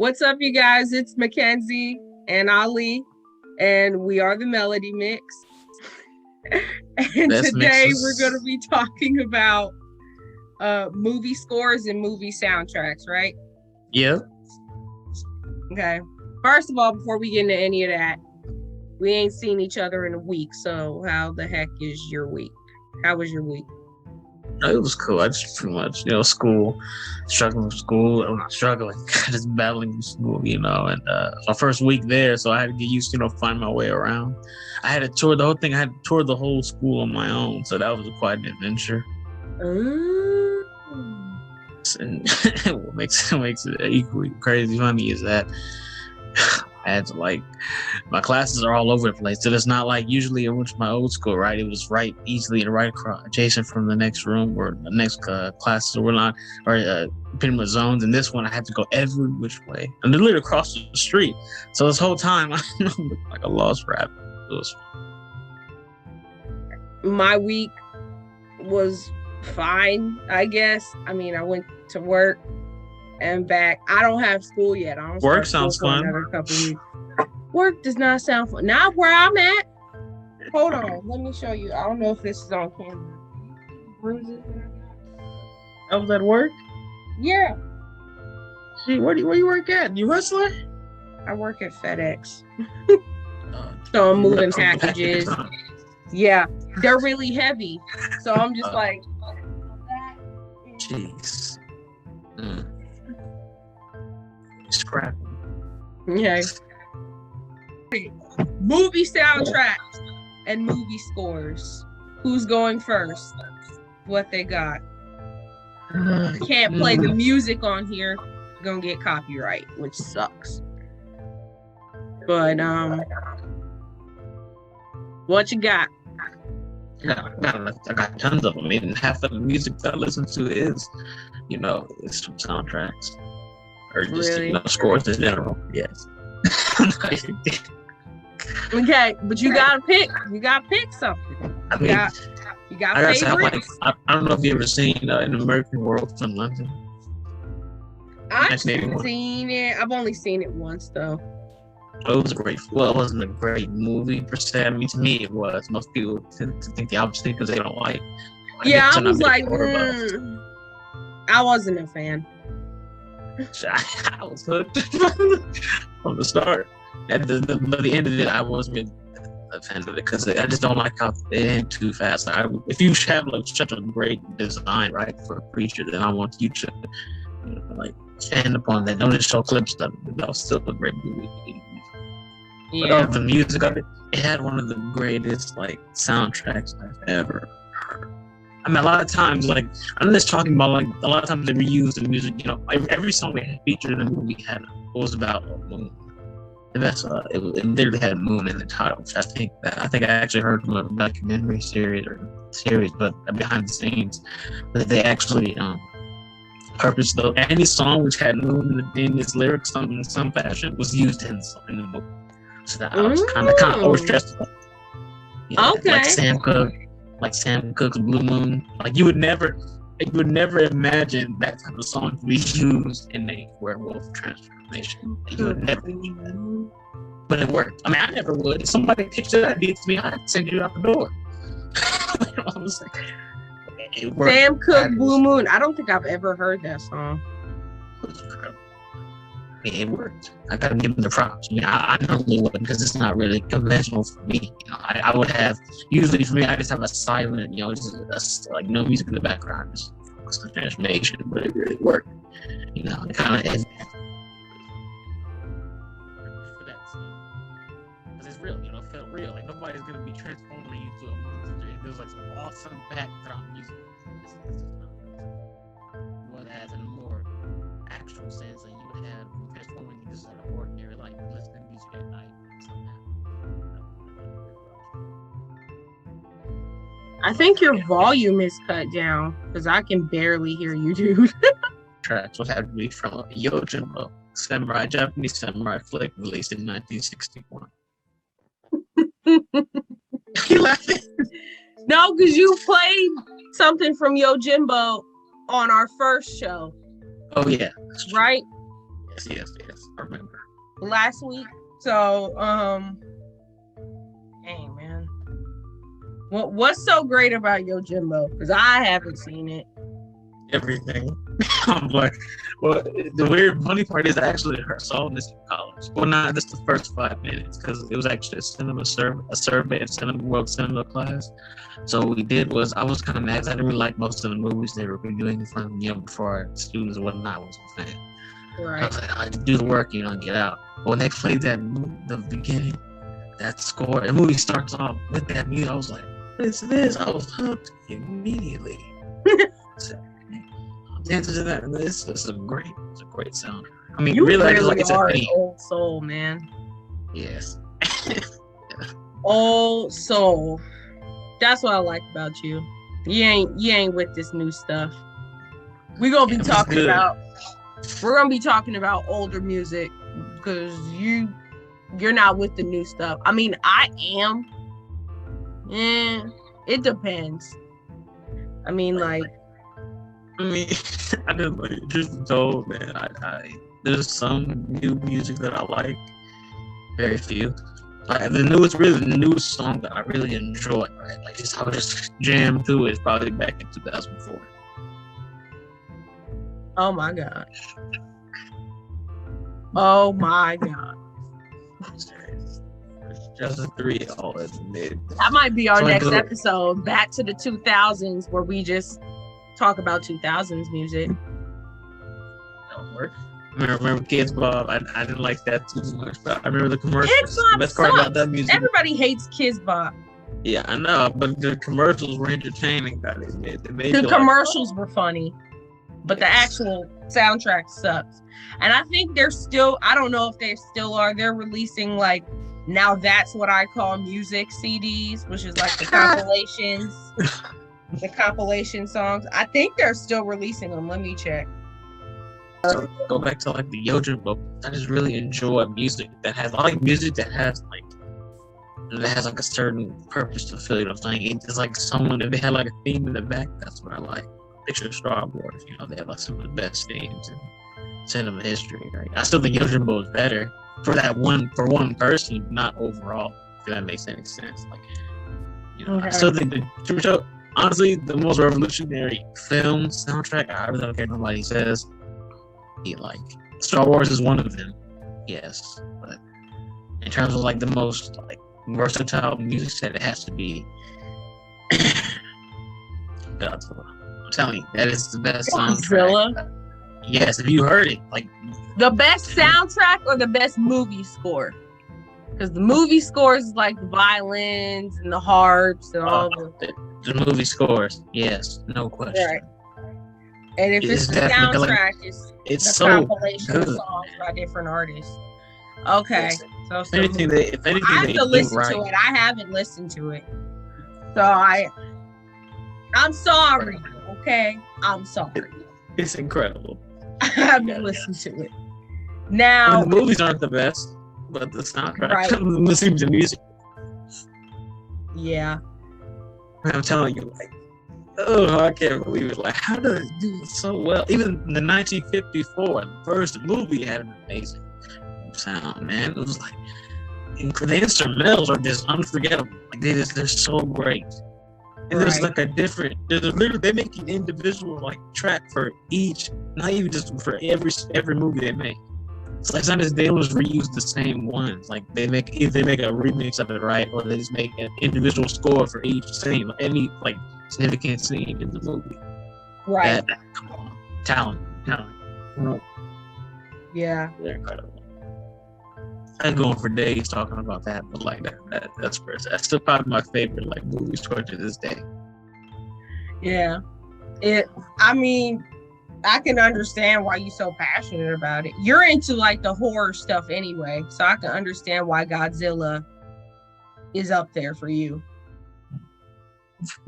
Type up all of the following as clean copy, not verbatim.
What's up, you guys? It's Mckhenze and Ali, and we are the Melody Mix. And Best today mixes. we're going to be talking about movie scores and movie soundtracks, right? Yep. Okay. First of all, before we get into any of that, we ain't seen each other in a week, so how the heck is your week? How was your week? It was cool. I just pretty much, struggling with school. I'm not struggling, just battling with school, and my first week there, so I had to get used to, find my way around. I had to tour the whole thing. I had to tour the whole school on my own, so that was quite an adventure. And what makes it equally crazy funny is that I had to my classes are all over the place. So it's not like usually I went to my old school, right? It was right easily and right across, adjacent from the next room or the next classes or whatnot, or pretty much zones. And this one I had to go every which way, and literally across the street. So this whole time I looked like a lost rabbit. It was My week was fine, I guess. I mean, I went to work and back. I don't have school yet. I don't Work start sounds school for fun. another couple weeks. Work does not sound fun. Not where I'm at. Hold on, let me show you. I don't know if this is on camera. Bruises. I was at work. Yeah, Gee, where you work at? You wrestler? I work at FedEx. So I'm moving packages. Yeah, they're really heavy. So I'm just like, Jeez. Scrap. okay. Movie soundtracks and movie scores. Who's going first? What they got? Can't play the music on here. Gonna get copyright, which sucks. But what you got? I got tons of them. Even half of the music that I listen to is, it's from soundtracks or just Really? scores in general. Yes. Okay, but you gotta pick. You gotta pick something. I mean, You got I gotta say, favorites. I don't know if you ever seen An American World from London. I've seen it. I've only seen it once though. It was great. Well, it wasn't a great movie per se. I mean, to me, it was. Most people tend to think the opposite because they don't like. Yeah, I was like, I wasn't a fan. I was hooked from the start. At the end of it, I wasn't really a fan of it because I just don't like how it ended too fast. If you have such a great design, right, for a creature, then I want you to stand upon that. Don't just show clips of it. That was still a great movie. Yeah. But the music of it, it had one of the greatest soundtracks I've ever heard. I mean, a lot of times, I'm just talking about a lot of times they reuse the music. Every song they had featured in the movie was about a moon. And that's it literally had a moon in the title, which I think I actually heard from a documentary series, but behind the scenes, that they actually purposed though any song which had moon in its lyrics in some fashion was used in the movie. So that I was kind of overstressed. Okay. Like Sam Cooke's Blue Moon. You would never imagine that type of song to be used in a werewolf transformation. You would never. But it worked. I mean, I never would. If somebody pitched that idea to me, I'd send you out the door. I was like, it worked. Sam Cooke, Blue Moon. I don't think I've ever heard that song. It was incredible. I mean, it worked. I gotta give them the props. I mean, I normally wouldn't because it's not really conventional for me. I would have, usually for me, I just have a silent, just no music in the background, just focus on the transformation, but it really worked. It kind of is. For that scene. Because it's real, it felt real. Nobody's gonna be transforming you to a monster. There's some awesome background music. Well, it has a more actual sense that you would have transforming you just ordinary listening music at night. I think your volume is cut down because I can barely hear you, dude. Tracks would have to be from Yojimbo, Japanese samurai flick released in 1961. You laughing? No, because you played something from Yojimbo on our first show. Oh yeah, right? Yes. I remember. Last week. So, hey man, what's so great about Yojimbo? Because I haven't seen it. Everything. I'm like, well, the weird funny part is actually her song this in college. Well, not just the first 5 minutes because it was actually a survey of cinema, world cinema class. So what we did was I was kind of mad. I didn't really like most of the movies they were reviewing from before our students and whatnot was a fan. Right. I was like, I do the work, and get out. But when they played the beginning, that score, the movie starts off with that music. I was like, what is this? I was hooked immediately. Dancing to that, it's a great sound. I mean, you really it's are an old soul, man. Yes. Old soul. That's what I like about you. You ain't with this new stuff. We're gonna be talking about older music because you're not with the new stuff. I mean, I am. It depends. I mean, I didn't like just told, man. I there's some new music that I like. Very few. Like the newest song that I really enjoy, right? Like I would just jam through it probably back in 2004. Oh my gosh. Oh my god. Just a 3 all in the mid. That might be our next episode. Back to the 2000s where we just talk about 2000s music. That'll work. I remember Kids Bob. I didn't like that too much, but I remember the commercials. Kids Bob the best part about that music. Everybody hates Kids Bob. Yeah, I know, but the commercials were entertaining. The commercials were funny, but the actual soundtrack sucks. And I think they're still, I don't know if they still are, they're releasing now that's what I call music CDs, which is like the compilations, the compilation songs. I think they're still releasing them. Let me check. So go back to the Yojimbo. I just really enjoy music that has a certain purpose to feel. It's like someone, if they had a theme in the back, that's what I like. Picture Star Wars. They have some of the best themes in cinema history. Right? I still think Yojimbo is better for one person, not overall. If that makes any sense. Okay. I still think honestly, the most revolutionary film soundtrack. I really don't care what nobody says. Star Wars is one of them, yes, but in terms of the most versatile music set, it has to be Godzilla. I'm telling you, that is the best soundtrack. Godzilla? Yes, if you heard it, the best soundtrack or the best movie score, because the movie scores is the violins and the harps and all the movie scores. Yes, no question. Right. And if it's the soundtrack, it's the compilation of songs by different artists. Okay. Yes. So if anything, I have to listen to it. I haven't listened to it. So I'm sorry. Okay? I'm sorry. It's incredible. I haven't listened to it. Now, the movies aren't the best, but the soundtrack, listening to music. Yeah. I'm telling you, I can't believe it. How did it do it so well? Even the 1954, the first movie had an amazing sound, man. It was the instrumentals are just unforgettable. They're so great. And there's they make an individual track for each, not even just for every movie they make. It's not just they always reuse the same ones. They make a remix of it, right? Or they just make an individual score for each scene, any significant scene in the movie. Right. Come on. Talent. Yeah. They're incredible. I'm going for days talking about that, but that's still probably my favorite movie score to this day. Yeah. I can understand why you're so passionate about it. You're into the horror stuff anyway, so I can understand why Godzilla is up there for you.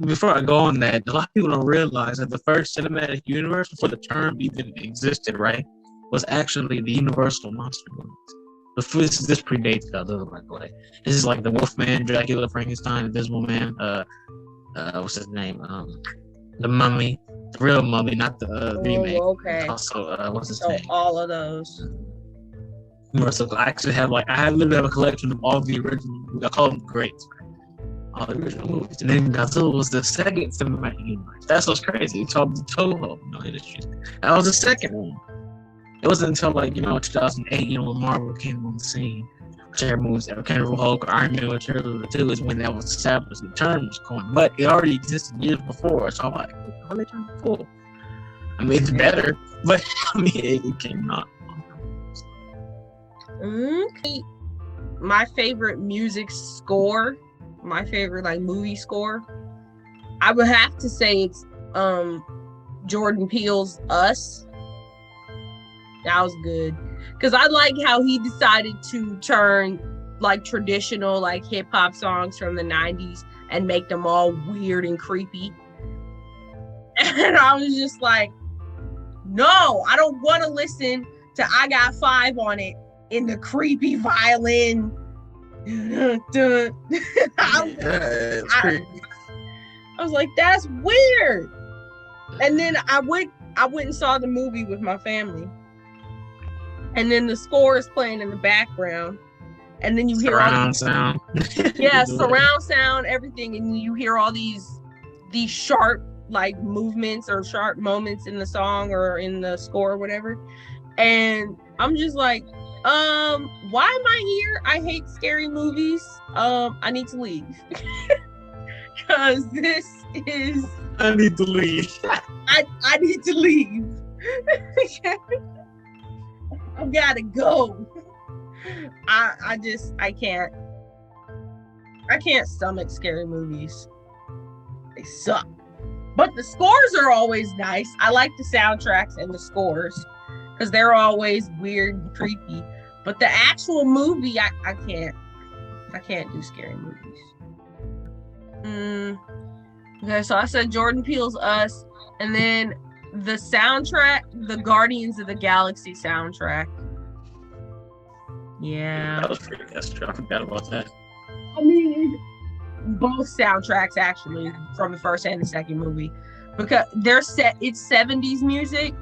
Before I go on that, a lot of people don't realize that the first cinematic universe before the term even existed, right, was actually the Universal monster movies. This predates Godzilla, by the way. This is the Wolfman, Dracula, Frankenstein, Invisible Man, what's his name? The Mummy, the real Mummy, not the remake. Okay. Also, what's his name? All of those. So I actually have literally have a collection of all the original. I call them greats, all the original movies. And then Godzilla was the second cinematic universe. That's what's crazy. It's called the Toho industry. That was the second one. It wasn't until 2008, when Marvel came on the scene. Whichever movies that came from Hulk or Iron Man, whichever of the two is when that was established. The term was coined, but it already existed years before. So I'm like, how they turned it full? I mean, it's better, but it came out. My favorite music score, my favorite movie score, I would have to say it's Jordan Peele's Us. That was good because I like how he decided to turn traditional hip hop songs from the 90s and make them all weird and creepy. And I was just like, no, I don't want to listen to I Got Five on it in the creepy violin. I was like, that's weird. And then I went and saw the movie with my family. And then the score is playing in the background. And then you hear surround sound. Yeah, surround sound, everything. And you hear all these sharp movements or sharp moments in the song or in the score or whatever. And I'm just like, why am I here? I hate scary movies. I need to leave. Because this is... I need to leave. I need to leave. I gotta go. I can't stomach scary movies. They suck. But the scores are always nice. I like the soundtracks and the scores because they're always weird and creepy. But the actual movie, I can't do scary movies. Okay, so I said Jordan Peele's Us, and then the soundtrack, the Guardians of the Galaxy soundtrack. Yeah. That was pretty good. I forgot about that. I mean, both soundtracks actually from the first and the second movie, because it's 70s music,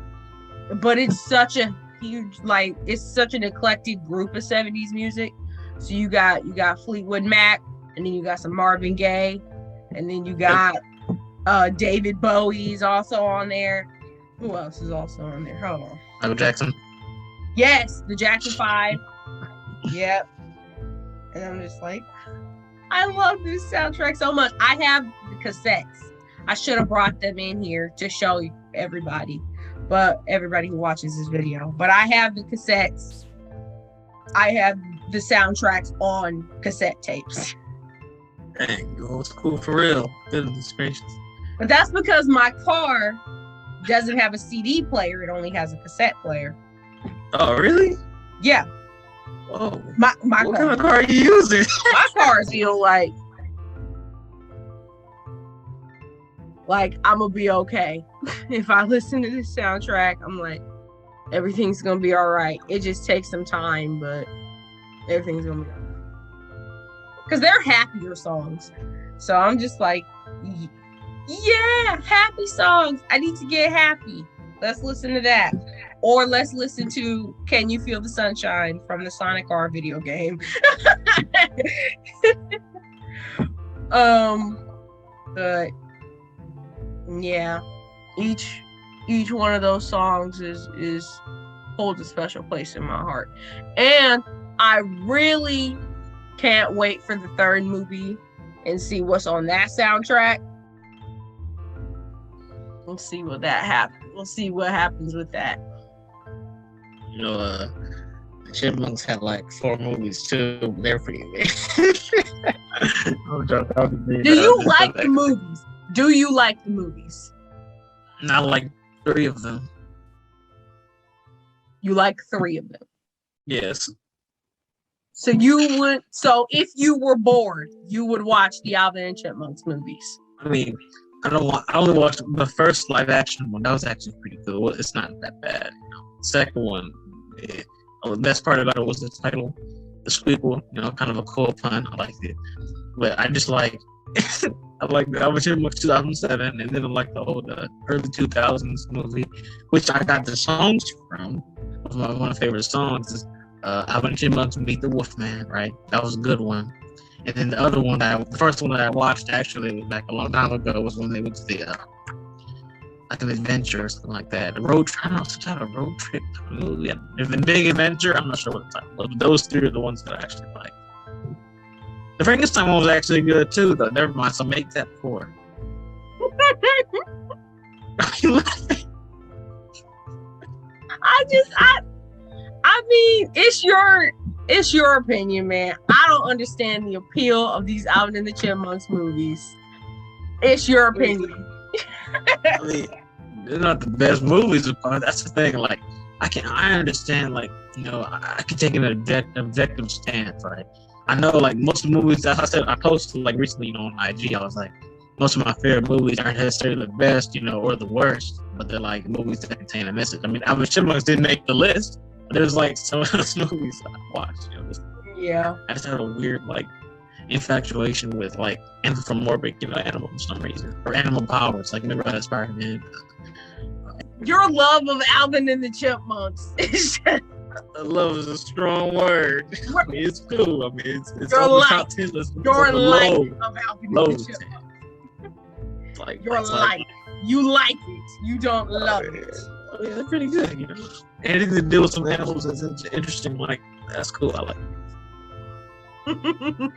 but it's such a huge, it's such an eclectic group of 70s music. So you got Fleetwood Mac, and then you got some Marvin Gaye, and then you got David Bowie's also on there. Who else is also on there? Hold on. Michael Jackson. Yes, the Jackson 5. Yep. And I'm just like, I love this soundtrack so much. I have the cassettes. I should have brought them in here to show everybody, but everybody who watches this video. But I have the cassettes. I have the soundtracks on cassette tapes. Dang, it's cool for real. Goodness gracious. But that's because my car doesn't have a CD player. It only has a cassette player. Oh, really? Yeah. Whoa. My what kind of car are you using? My cars feel like I'm gonna be okay. If I listen to this soundtrack, I'm like, everything's gonna be all right. It just takes some time, but everything's gonna be all right. Because they're happier songs. So I'm just like, yeah, happy songs. I need to get happy. Let's listen to that. Or let's listen to Can You Feel the Sunshine from the Sonic R video game. But yeah, each one of those songs is holds a special place in my heart. And I really can't wait for the third movie and see what's on that soundtrack. We'll see what that happens. We'll see what happens with that. The Chipmunks had 4 movies too. They're pretty big. Do you like the movies? Do you like the movies? I like 3 of them. You like 3 of them? Yes. So if you were bored, you would watch the Alvin and Chipmunks movies. I mean, I only watched the first live action one. That was actually pretty cool. It's not that bad. The second one, the best part about it was the title, the squeakle. Kind of a cool pun. I liked it, but I just I like the Alvin Chipmunks 2007, and then I like the old early 2000s movie, which I got the songs from. One of my favorite songs is Alvin and Chipmunks Meet the Wolfman, right? That was a good one. And then the other one the first one that I watched actually like a long time ago was when they went to the like an adventure or something like that. A road trip, I don't know, some type of road trip movie. If the Big Adventure, I'm not sure what the title was, but those three are the ones that I actually like. The Frankenstein one was actually good too, though. Never mind, so make that 4. I mean, it's your opinion, man. I don't understand the appeal of these Alvin and the Chipmunks movies. It's your opinion. I mean, they're not the best movies, but that's the thing. Like, I understand, like, you know, I can take an objective stance, right? I know, like, most of the movies, as I said, I posted, like, recently, you know, on IG, I was like, most of my favorite movies aren't necessarily the best, you know, or the worst, but they're, like, movies that contain a message. I mean, Alvin and Chipmunks didn't make the list, but there's, like, some of those movies I watched, you know. Yeah. I just have a weird, like, infatuation with, like, anthropomorphic, you know, animals for some reason, or animal powers. Like, remember that Spider-Man? Your love of Alvin and the Chipmunks is just... Love is a strong word. I mean, it's cool. I mean, it's your on the life. top 10 list. Your life of Alvin and the Chipmunks. Like, your life. You like it. You don't love it. I mean, they're pretty good, you know. Anything to do with some animals is interesting. Like, that's cool. I like it.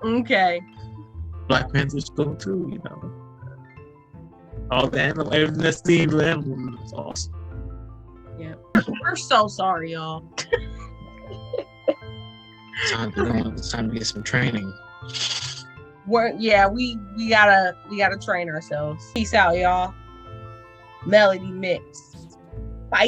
Okay. Black Panther's cool too, you know. All the animals, everything that's themed with animals is awesome. Yeah. We're so sorry, y'all. It's time to get some training. We gotta train ourselves. Peace out, y'all. Melody Mix. Bye.